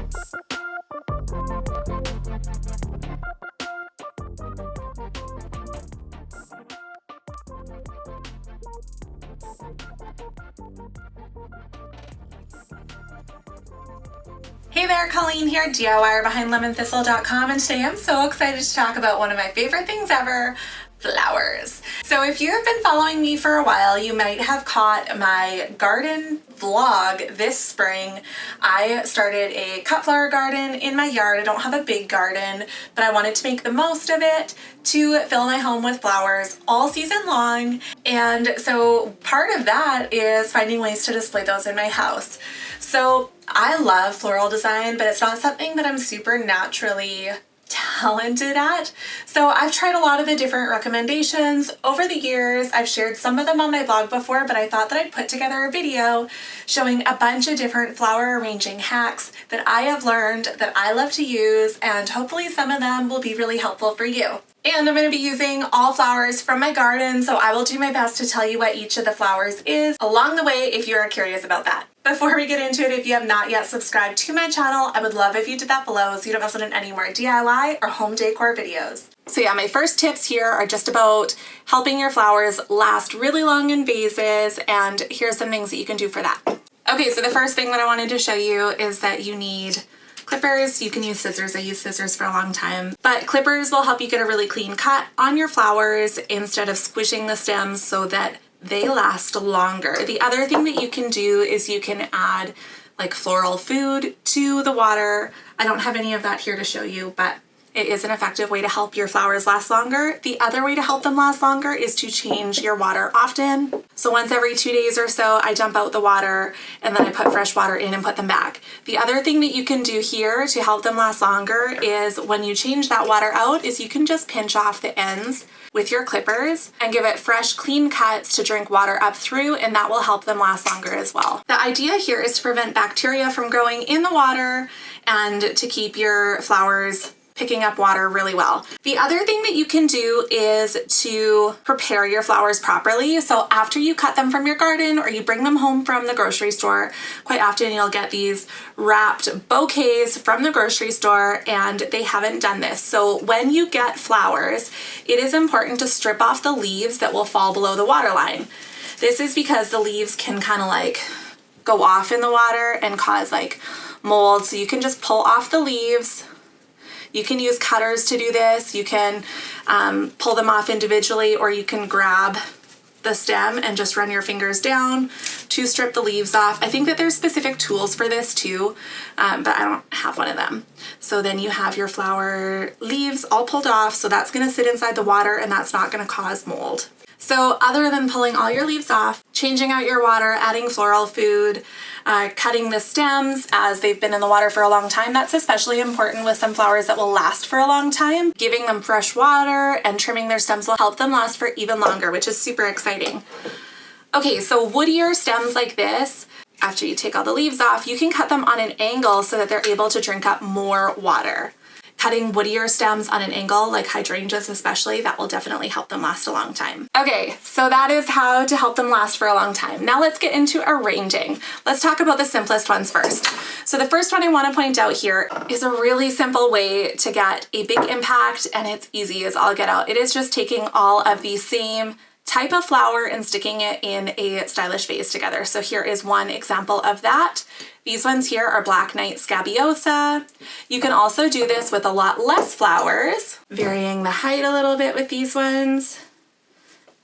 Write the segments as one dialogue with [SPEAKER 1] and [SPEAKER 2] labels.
[SPEAKER 1] Hey there, Colleen here, DIYer behind LemonThistle.com, and today I'm so excited to talk about one of my favorite things ever, flowers. So if you have been following me for a while, you might have caught my garden vlog this spring. I started a cut flower garden in my yard. I don't have a big garden, but I wanted to make the most of it to fill my home with flowers all season long. And so part of that is finding ways to display those in my house. So I love floral design, but it's not something that I'm super naturally talented at. So I've tried a lot of the different recommendations over the years. I've shared some of them on my blog before, but I thought that I'd put together a video showing a bunch of different flower arranging hacks that I have learned that I love to use, and hopefully some of them will be really helpful for you. And I'm going to be using all flowers from my garden, so I will do my best to tell you what each of the flowers is along the way if you are curious about that. Before we get into it, if you have not yet subscribed to my channel, I would love if you did that below so you don't miss out on any more DIY or home decor videos. So yeah, my first tips here are just about helping your flowers last really long in vases, and here's some things that you can do for that. Okay, so the first thing that I wanted to show you is that you need clippers. You can use scissors. I use scissors for a long time, but clippers will help you get a really clean cut on your flowers instead of squishing the stems so that they last longer. The other thing that you can do is you can add like floral food to the water. I don't have any of that here to show you, but it is an effective way to help your flowers last longer. The other way to help them last longer is to change your water often. So once every 2 days or so, I dump out the water and then I put fresh water in and put them back. The other thing that you can do here to help them last longer is when you change that water out is you can just pinch off the ends with your clippers and give it fresh, clean cuts to drink water up through, and that will help them last longer as well. The idea here is to prevent bacteria from growing in the water and to keep your flowers picking up water really well. The other thing that you can do is to prepare your flowers properly. So after you cut them from your garden or you bring them home from the grocery store, quite often you'll get these wrapped bouquets from the grocery store and they haven't done this. So when you get flowers, it is important to strip off the leaves that will fall below the water line. This is because the leaves can kind of like go off in the water and cause like mold. So you can just pull off the leaves. You can use cutters to do this. You can pull them off individually, or you can grab the stem and just run your fingers down to strip the leaves off. I think that there's specific tools for this too, but I don't have one of them. So then you have your flower leaves all pulled off, so that's gonna sit inside the water and that's not gonna cause mold. So other than pulling all your leaves off, changing out your water, adding floral food, cutting the stems as they've been in the water for a long time, that's especially important with some flowers that will last for a long time. Giving them fresh water and trimming their stems will help them last for even longer, which is super exciting. Okay, so woodier stems like this, after you take all the leaves off, you can cut them on an angle so that they're able to drink up more water. Cutting woodier stems on an angle, like hydrangeas especially, that will definitely help them last a long time. Okay, so that is how to help them last for a long time. Now let's get into arranging. Let's talk about the simplest ones first. So the first one I want to point out here is a really simple way to get a big impact, and it's easy as all get out. It is just taking all of the same type of flower and sticking it in a stylish vase together. So here is one example of that. These ones here are Black Knigh Scabiosa. You can also do this with a lot less flowers, varying the height a little bit with these ones,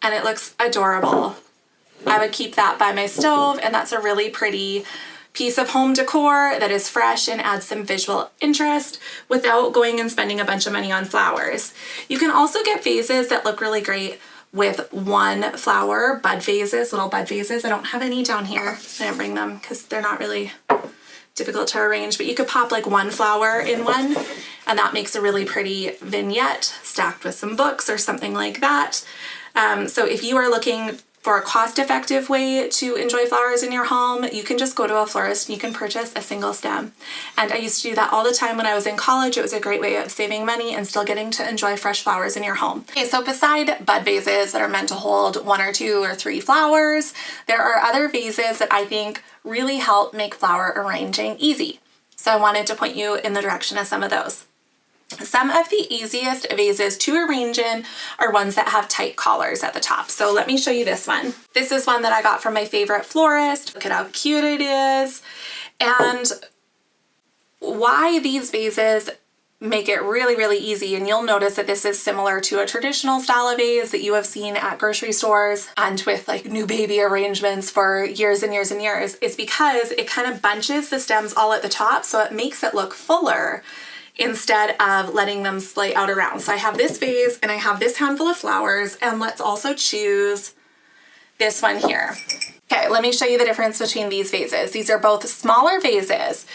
[SPEAKER 1] and it looks adorable. I would keep that by my stove, and that's a really pretty piece of home decor that is fresh and adds some visual interest without going and spending a bunch of money on flowers. You can also get vases that look really great with one flower, bud vases, little bud vases. I don't have any down here. I didn't bring them because they're not really difficult to arrange, but you could pop like one flower in one, and that makes a really pretty vignette stacked with some books or something like that. So if you are looking for a cost-effective way to enjoy flowers in your home, you can just go to a florist and you can purchase a single stem. And I used to do that all the time when I was in college. It was a great way of saving money and still getting to enjoy fresh flowers in your home. Okay, so beside bud vases that are meant to hold 1 or 2 or 3 flowers, there are other vases that I think really help make flower arranging easy. So I wanted to point you in the direction of some of those. Some of the easiest vases to arrange in are ones that have tight collars at the top. So let me show you this one. This is one that I got from my favorite florist. Look at how cute it is. And why these vases make it really, really easy, and you'll notice that this is similar to a traditional style of vase that you have seen at grocery stores and with like new baby arrangements for years and years and years, is because it kind of bunches the stems all at the top, so it makes it look fuller instead of letting them splay out around. So I have this vase and I have this handful of flowers, and let's also choose this one here. Okay, let me show you the difference between these vases. These are both smaller vases,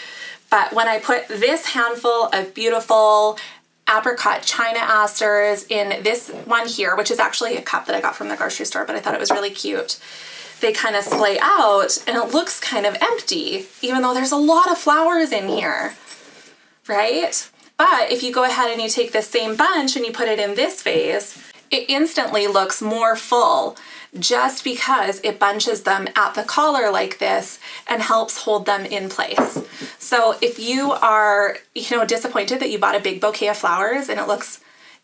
[SPEAKER 1] but when I put this handful of beautiful apricot china asters in this one here, which is actually a cup that I got from the grocery store, but I thought it was really cute, they kind of splay out and it looks kind of empty, even though there's a lot of flowers in here, right? But if you go ahead and you take this same bunch and you put it in this vase, it instantly looks more full, just because it bunches them at the collar like this and helps hold them in place. So if you are, disappointed that you bought a big bouquet of flowers and it looks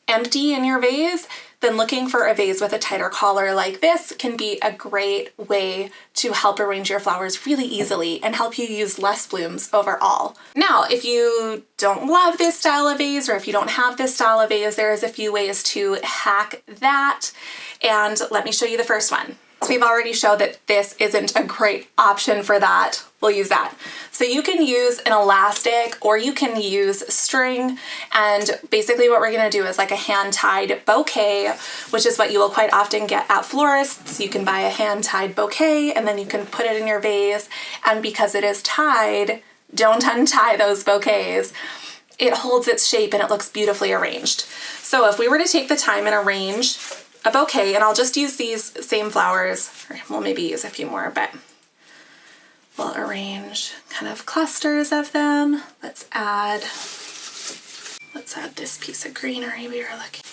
[SPEAKER 1] empty in your vase, then looking for a vase with a tighter collar like this can be a great way to help arrange your flowers really easily and help you use less blooms overall. Now, if you don't love this style of vase, or if you don't have this style of vase, there is a few ways to hack that. And let me show you the first one. So we've already showed that this isn't a great option for that. We'll use that. So you can use an elastic or you can use string, and basically what we're gonna do is like a hand-tied bouquet, which is what you will quite often get at florists. You can buy a hand-tied bouquet and then you can put it in your vase, and because it is tied, don't untie those bouquets. It holds its shape and it looks beautifully arranged. So if we were to take the time and arrange a bouquet, and I'll just use these same flowers, or we'll maybe use a few more, but we'll arrange kind of clusters of them. Let's add this piece of greenery we were looking.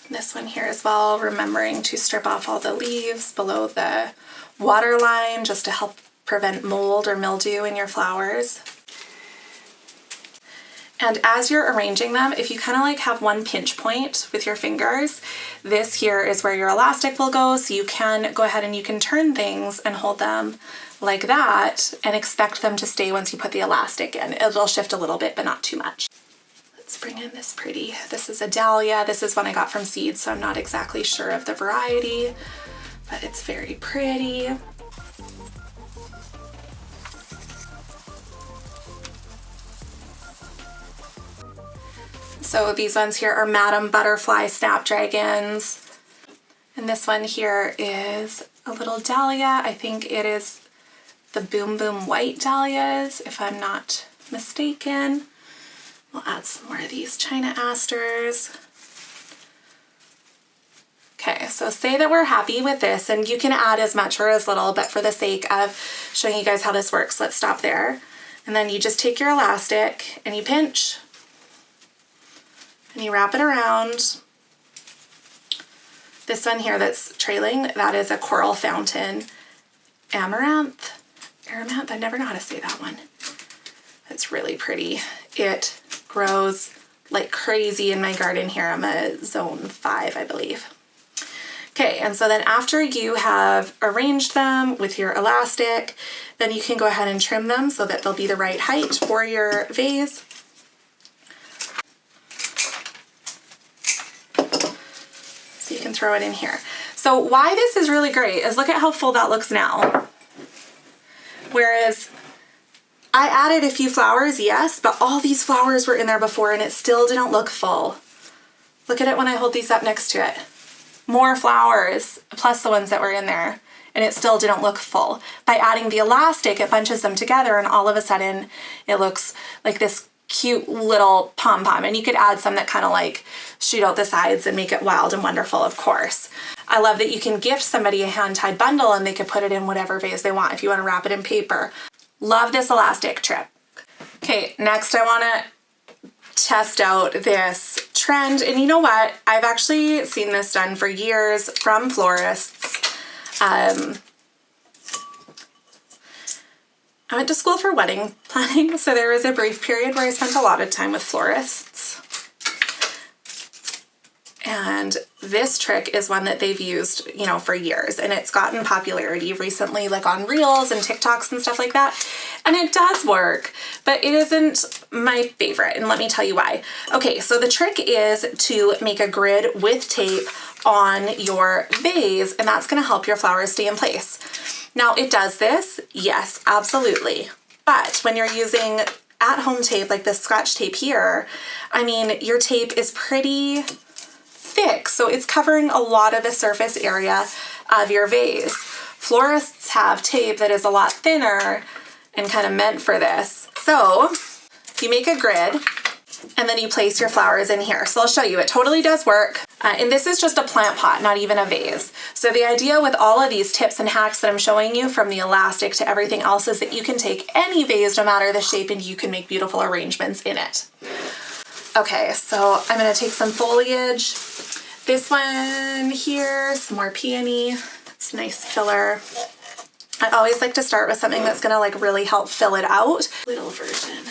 [SPEAKER 1] This one here as well, remembering to strip off all the leaves below the water line just to help prevent mold or mildew in your flowers. And as you're arranging them, if you kind of like have one pinch point with your fingers, this here is where your elastic will go. So you can go ahead and you can turn things and hold them like that and expect them to stay once you put the elastic in. It'll shift a little bit, but not too much. Let's bring in this pretty, this is a dahlia. This is one I got from seeds, so I'm not exactly sure of the variety, but it's very pretty. So these ones here are Madam Butterfly Snapdragons. And this one here is a little dahlia. I think it is the Boom Boom White dahlias, if I'm not mistaken. We'll add some more of these china asters. Okay, so say that we're happy with this, and you can add as much or as little, but for the sake of showing you guys how this works, let's stop there. And then you just take your elastic and you pinch. And you wrap it around. This one here that's trailing, that is a coral fountain amaranth. I never know how to say that one. It's really pretty. It grows like crazy in my garden here. I'm a zone 5, I believe. Okay, and so then after you have arranged them with your elastic, then you can go ahead and trim them so that they'll be the right height for your vase. So you can throw it in here. So why this is really great is look at how full that looks now. Whereas I added a few flowers, yes, but all these flowers were in there before and it still didn't look full. Look at it when I hold these up next to it. More flowers, plus the ones that were in there, and it still didn't look full. By adding the elastic, it bunches them together and all of a sudden it looks like this cute little pom-pom. And you could add some that kind of like shoot out the sides and make it wild and wonderful, of course. I love that you can gift somebody a hand-tied bundle and they could put it in whatever vase they want if you want to wrap it in paper. Love this elastic trip. Okay, next I want to test out this trend, and you know what? I've actually seen this done for years from florists. I went to school for wedding planning, so there was a brief period where I spent a lot of time with florists. And this trick is one that they've used, you know, for years, and it's gotten popularity recently, like on Reels and TikToks and stuff like that. And it does work, but it isn't my favorite, and let me tell you why. Okay, so the trick is to make a grid with tape on your vase, and that's gonna help your flowers stay in place. Now, it does this, yes, absolutely. But when you're using at-home tape, like this scotch tape here, I mean, your tape is pretty thick, so it's covering a lot of the surface area of your vase. Florists have tape that is a lot thinner and kind of meant for this. So you make a grid and then you place your flowers in here. So I'll show you, it totally does work. And this is just a plant pot, not even a vase. So the idea with all of these tips and hacks that I'm showing you, from the elastic to everything else, is that you can take any vase, no matter the shape, and you can make beautiful arrangements in it. Okay, so I'm gonna take some foliage. This one here, some more peony. It's a nice filler. I always like to start with something that's gonna like really help fill it out. Little version.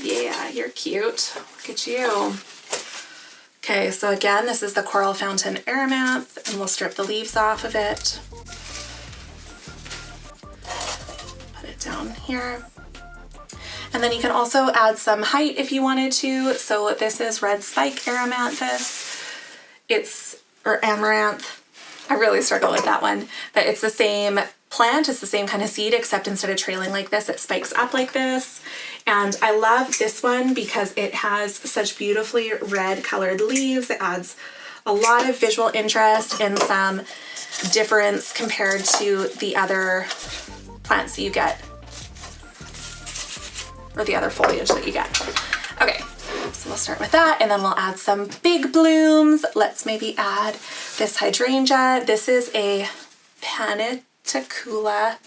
[SPEAKER 1] Yeah, you're cute. Look at you. Okay, so again, this is the Coral Fountain Amaranth, and we'll strip the leaves off of it. Put it down here. And then you can also add some height if you wanted to. So this is Red Spike Amaranthus. Or Amaranth. I really struggle with that one. But it's the same plant, it's the same kind of seed, except instead of trailing like this, it spikes up like this. And I love this one because it has such beautifully red colored leaves. It adds a lot of visual interest and some difference compared to the other plants that you get, or the other foliage that you get. Okay, so we'll start with that, and then we'll add some big blooms. Let's maybe add this hydrangea. This is a Panicula.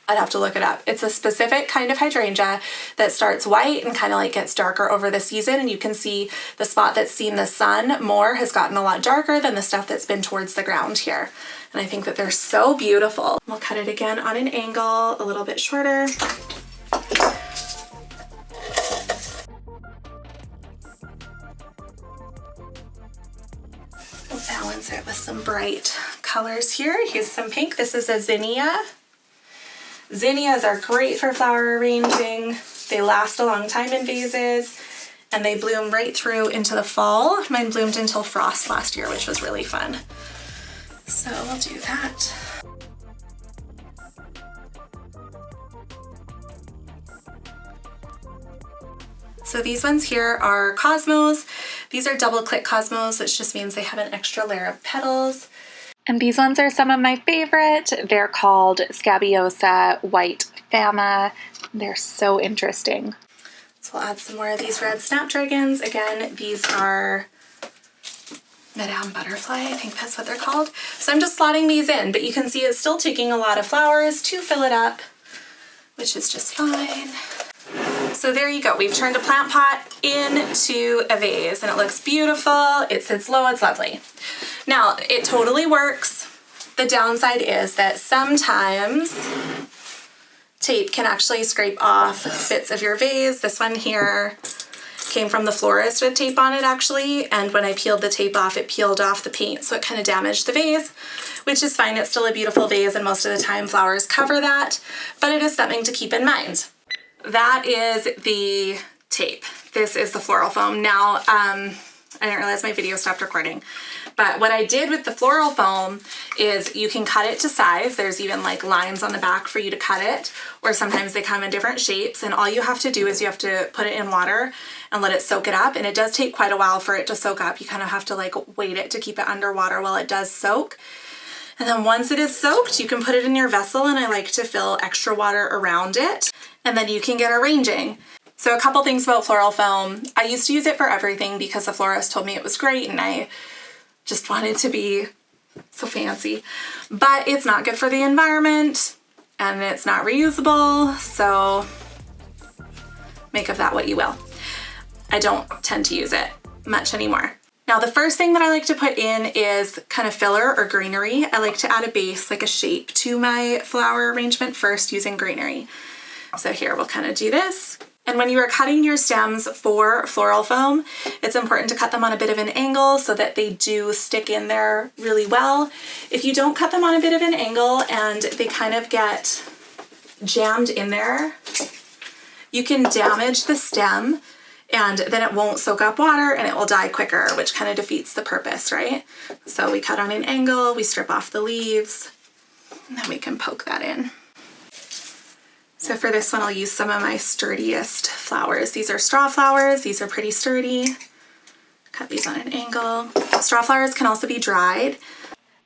[SPEAKER 1] I'd have to look it up. It's a specific kind of hydrangea that starts white and kind of like gets darker over the season, and you can see the spot that's seen the sun more has gotten a lot darker than the stuff that's been towards the ground here. And I think that they're so beautiful. We'll cut it again on an angle, a little bit shorter. We'll balance it with some bright colors here. Here's some pink. This is a zinnia. Zinnias are great for flower arranging. They last a long time in vases, and they bloom right through into the fall. Mine bloomed until frost last year, which was really fun. So we'll do that. So these ones here are cosmos. These are double click cosmos, which just means they have an extra layer of petals. And these ones are some of my favorite. They're called Scabiosa White Fama. They're so interesting. So we'll add some more of these red Snapdragons. Again, these are Madame Butterfly, I think that's what they're called. So I'm just slotting these in, but you can see it's still taking a lot of flowers to fill it up, which is just fine. So there you go. We've turned a plant pot into a vase, and it looks beautiful. It sits low, it's lovely. Now, it totally works. The downside is that sometimes tape can actually scrape off bits of your vase. This one here came from the florist with tape on it actually, and when I peeled the tape off, it peeled off the paint, so it kind of damaged the vase, which is fine. It's still a beautiful vase, and most of the time flowers cover that, but it is something to keep in mind. That is the tape. This is the floral foam. Now, I didn't realize my video stopped recording, but what I did with the floral foam is you can cut it to size. There's even like lines on the back for you to cut it, or sometimes they come in different shapes, and all you have to do is you have to put it in water and let it soak it up, and it does take quite a while for it to soak up. You kind of have to like weight it to keep it underwater while it does soak. And then once it is soaked, you can put it in your vessel, and I like to fill extra water around it, and then you can get arranging. So a couple things about floral foam. I used to use it for everything because the florist told me it was great, and I just wanted to be so fancy. But it's not good for the environment, and it's not reusable, so make of that what you will. I don't tend to use it much anymore. Now, the first thing that I like to put in is kind of filler or greenery. I like to add a base, like a shape, to my flower arrangement first using greenery. So here we'll kind of do this. And when you are cutting your stems for floral foam, it's important to cut them on a bit of an angle so that they do stick in there really well. If you don't cut them on a bit of an angle and they kind of get jammed in there, you can damage the stem and then it won't soak up water and it will die quicker, which kind of defeats the purpose, right? So we cut on an angle, we strip off the leaves, and then we can poke that in. So for this one, I'll use some of my sturdiest flowers. These are straw flowers. These are pretty sturdy. Cut these on an angle. Straw flowers can also be dried.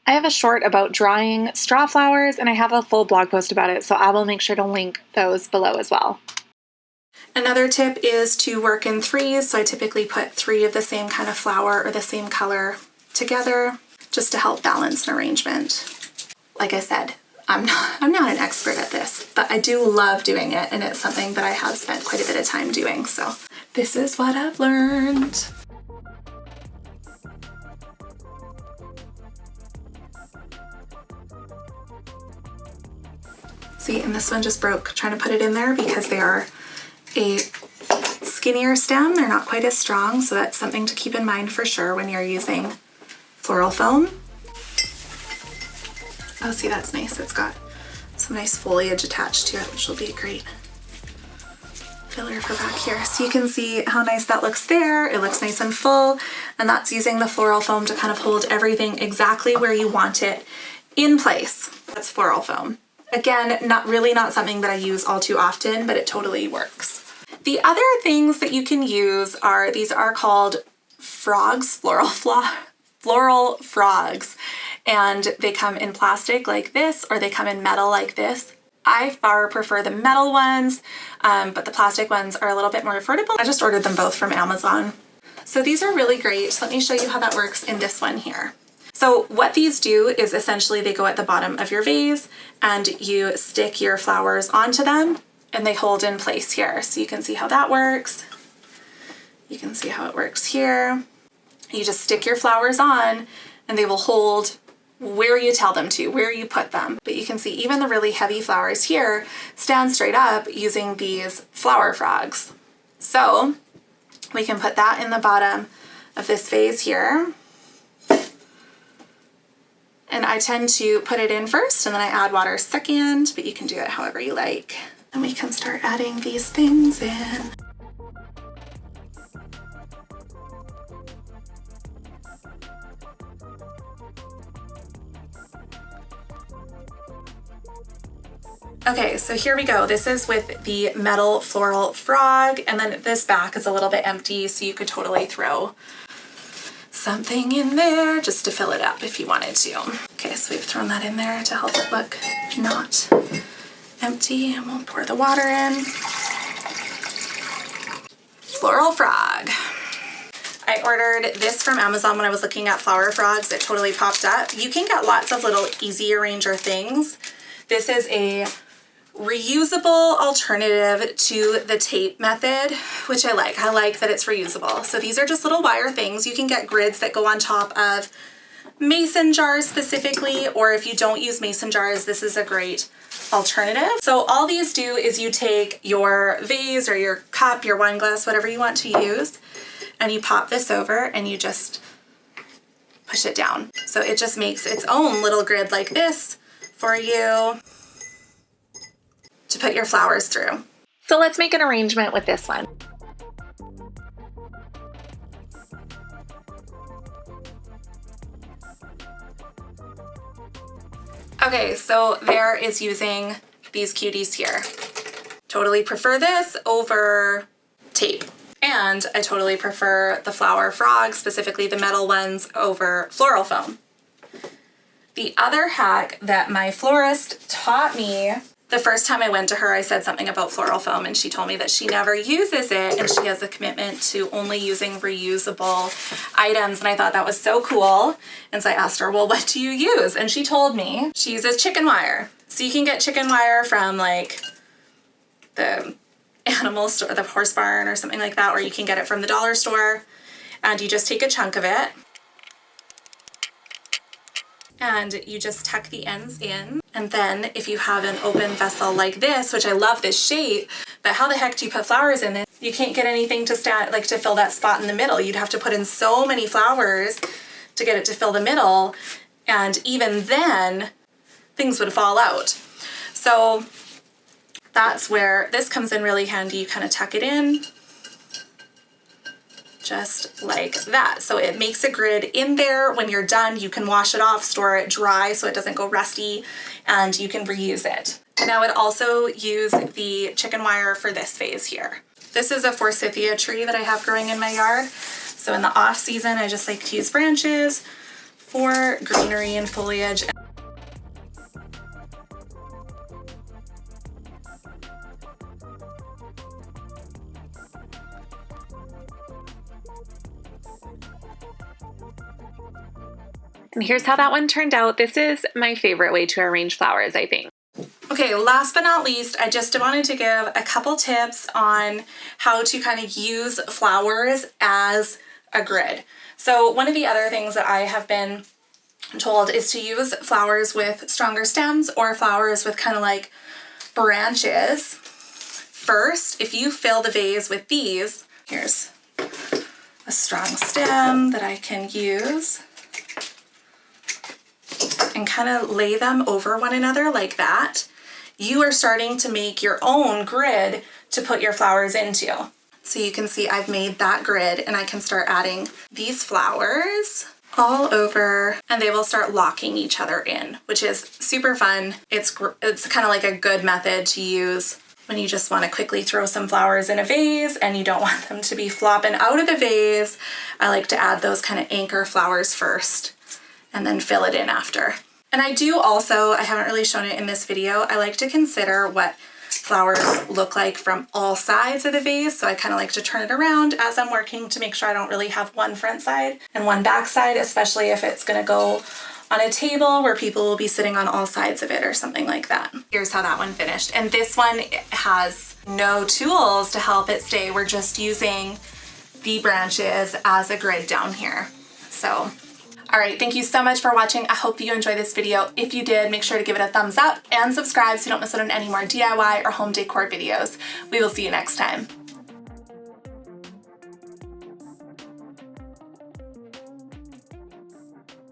[SPEAKER 1] I have a short about drying straw flowers and I have a full blog post about it, so I will make sure to link those below as well. Another tip is to work in threes. So I typically put 3 of the same kind of flower or the same color together just to help balance an arrangement. Like I said, I'm not an expert at this, but I do love doing it and it's something that I have spent quite a bit of time doing. So this is what I've learned. See, and this one just broke trying to put it in there because they are a skinnier stem. They're not quite as strong, so that's something to keep in mind for sure when you're using floral foam. Oh, see, that's nice. It's got some nice foliage attached to it, which will be a great filler for back here. So you can see how nice that looks there. It looks nice and full, and that's using the floral foam to kind of hold everything exactly where you want it in place. That's floral foam. Again, not something that I use all too often, but it totally works. The other things that you can use are, these are called frogs, floral frogs. And they come in plastic like this, or they come in metal like this. I far prefer the metal ones, but the plastic ones are a little bit more affordable. I just ordered them both from Amazon. So these are really great. So let me show you how that works in this one here. So what these do is essentially they go at the bottom of your vase and you stick your flowers onto them and they hold in place here. So you can see how that works. You can see how it works here. You just stick your flowers on and they will hold where you tell them to, where you put them. But you can see even the really heavy flowers here stand straight up using these flower frogs. So we can put that in the bottom of this vase here. And I tend to put it in first and then I add water second, but you can do it however you like. And we can start adding these things in. Okay, so here we go. This is with the metal floral frog, and then this back is a little bit empty, so you could totally throw something in there just to fill it up if you wanted to. Okay, so we've thrown that in there to help it look not empty, and we'll pour the water in. Floral frog. I ordered this from Amazon when I was looking at flower frogs. It totally popped up. You can get lots of little easy arranger things. This is a reusable alternative to the tape method, which I like. I like that it's reusable. So these are just little wire things. You can get grids that go on top of mason jars specifically, or if you don't use mason jars, this is a great alternative. So all these do is you take your vase or your cup, your wine glass, whatever you want to use, and you pop this over and you just push it down. So it just makes its own little grid like this for you to put your flowers through. So let's make an arrangement with this one. Okay, so there is using these cuties here. Totally prefer this over tape. And I totally prefer the flower frog, specifically the metal ones, over floral foam. The other hack that my florist taught me, the first time I went to her, I said something about floral foam and she told me that she never uses it and she has a commitment to only using reusable items, and I thought that was so cool. And so I asked her, well, what do you use? And she told me she uses chicken wire. So you can get chicken wire from like the animal store, the horse barn or something like that, or you can get it from the dollar store, and you just take a chunk of it and you just tuck the ends in And then if you have an open vessel like this, which I love this shape, but how the heck do you put flowers in it? You can't get anything to to fill that spot in the middle. You'd have to put in so many flowers to get it to fill the middle. And even then, things would fall out. So that's where this comes in really handy. You kind of tuck it in just like that. So it makes a grid in there. When you're done, you can wash it off, store it dry so it doesn't go rusty, and you can reuse it. And I would also use the chicken wire for this phase here. This is a forsythia tree that I have growing in my yard. So in the off season, I just like to use branches for greenery and foliage. And here's how that one turned out. This is my favorite way to arrange flowers, I think. Okay, last but not least, I just wanted to give a couple tips on how to kind of use flowers as a grid. So one of the other things that I have been told is to use flowers with stronger stems or flowers with kind of like branches first. If you fill the vase with these, here's a strong stem that I can use, and kind of lay them over one another like that, you are starting to make your own grid to put your flowers into. So you can see I've made that grid, and I can start adding these flowers all over, and they will start locking each other in, which is super fun. It's kind of like a good method to use when you just want to quickly throw some flowers in a vase and you don't want them to be flopping out of the vase. I like to add those kind of anchor flowers first and then fill it in after. And I do also, I haven't really shown it in this video, I like to consider what flowers look like from all sides of the vase. So I kind of like to turn it around as I'm working to make sure I don't really have one front side and one back side, especially if it's gonna go on a table where people will be sitting on all sides of it or something like that. Here's how that one finished. And this one has no tools to help it stay. We're just using the branches as a grid down here. So all right, thank you so much for watching. I hope you enjoyed this video. If you did, make sure to give it a thumbs up and subscribe so you don't miss out on any more DIY or home decor videos. We will see you next time.